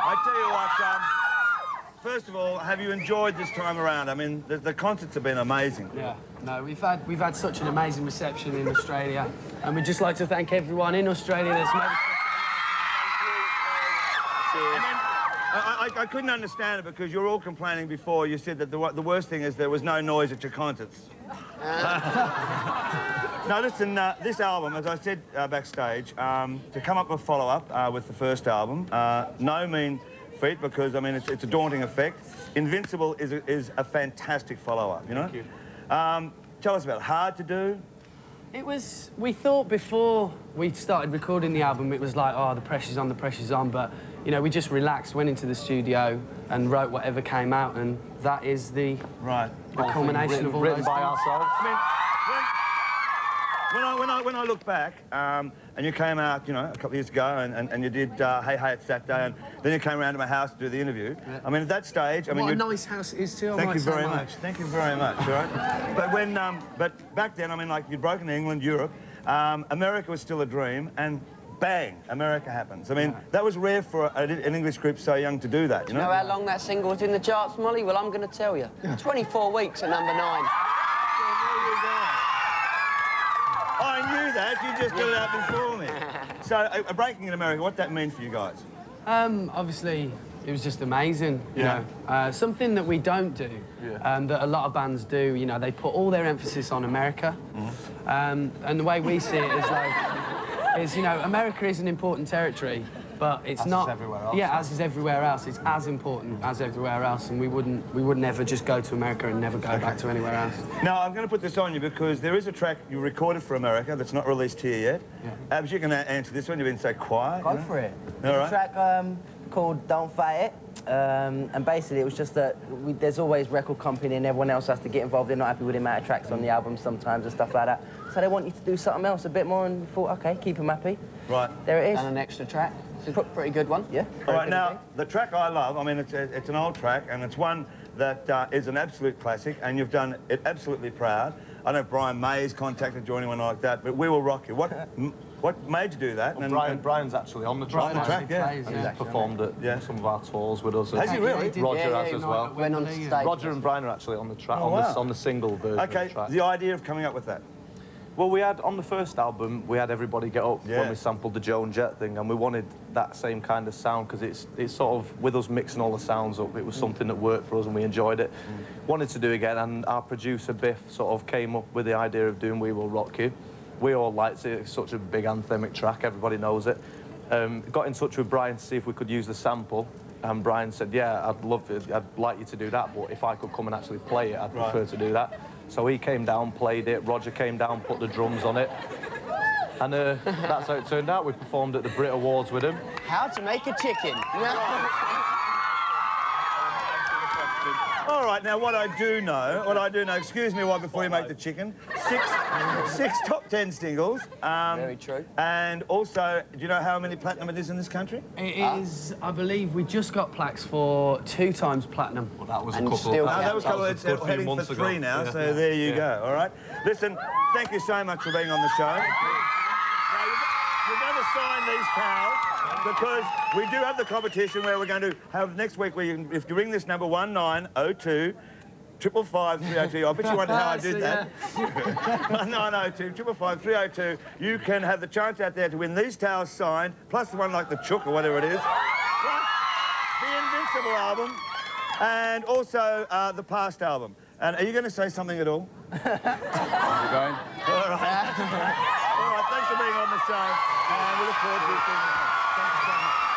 I tell you what, first of all, have you enjoyed this time around? I mean, the concerts have been amazing. Yeah, no, we've had such an amazing reception in Australia, and we'd just like to thank everyone in Australia that's made us. I couldn't understand it because you were all complaining before. You said that the worst thing is there was no noise at your concerts. Now, listen, this album, as I said backstage, to come up with a follow-up with the first album, no mean feat because, I mean, it's a daunting effect. Invincible is a fantastic follow-up, you know? Thank you. Tell us about it. Hard to do? It was, we thought before we started recording the album, it was like, oh, the pressure's on, but, you know, we just relaxed, went into the studio and wrote whatever came out, and that is the culmination of all written those by things. ourselves. I mean, when I look back, and you came out, you know, a couple of years ago, and you did Hey Hey It's That Day, and then you came around to my house to do the interview. Yeah. I mean, at that stage, I mean, what a nice house it is too. Thank you very much. Thank you very much. All right. But when, but back then, I mean, like you'd broken England, Europe, America was still a dream, and bang, America happens. I mean, that was rare for an English group so young to do that. You know how long that single was in the charts, Molly? Well, I'm going to tell you. 24 weeks at number 9. I knew that. You just got it out before me. So, breaking in America, what'd that mean for you guys? Obviously, it was just amazing, you know. Something that we don't do, that a lot of bands do, you know, they put all their emphasis on America. And the way we see it is like, you know, America is an important territory, but it's not... As is everywhere else. Yeah, as is everywhere else. It's as important as everywhere else, and we wouldn't ever just go to America and never go back to anywhere else. Now, I'm going to put this on you because there is a track you recorded for America that's not released here yet. Abs, you can answer this one. You've been so quiet. Go for it. All right. It's a track called Don't Fight It. And basically, it was just that there's always record company and everyone else has to get involved. They're not happy with the amount of tracks on the album sometimes and stuff like that. So they want you to do something else a bit more, and we thought, OK, keep them happy. Right. There it is. And an extra track. It's a pretty good one. Yeah. All right, now, the track I love, I mean, it's an old track, and it's one that is an absolute classic, and you've done it absolutely proud. I don't know if Brian May's contacted you or anyone like that, but We Will Rock You. What made you do that? Well, Brian's actually on the track. Plays, and he's performed at some of our tours with us. Has he really? Roger has as well. Went on stage. Roger and Brian are actually on the track, on the single version of the track. The idea of coming up with that? Well, we had, on the first album, we had everybody get up when we sampled the Joan Jett thing, and we wanted that same kind of sound, because it's sort of, with us mixing all the sounds up, it was something that worked for us and we enjoyed it. Wanted to do again, and our producer, Biff, sort of came up with the idea of doing We Will Rock You. We all liked it, it's such a big anthemic track, everybody knows it. Got in touch with Brian to see if we could use the sample, and Brian said, yeah, I'd love it, I'd like you to do that, but if I could come and actually play it, I'd prefer to do that. So he came down, played it, Roger came down, put the drums on it, and that's how it turned out. We performed at the Brit Awards with him. How to make a chicken. All right, now what I do know, excuse me while before you make the chicken, six top 10 singles. Very true. And also, do you know how many platinum it is in this country? It is, I believe, we just got plaques for 2 times platinum. Well, that was a And couple. still- That was a couple. It's heading for 3 ago. now, so there you go, all right? Listen, thank you so much for being on the show. Now, you're going to sign these towels because we do have the competition where we're going to have next week, if you ring this number 1902 555 302, I bet you wonder how I did that. 1902 555 302, you can have the chance out there to win these towels signed, plus the one like the Chook or whatever it is, plus the Invincible album, and also the Past album. And are you going to say something at all? How's it going? All right. All right, thanks for being on the show. And we look forward to seeing you. Thank you so much.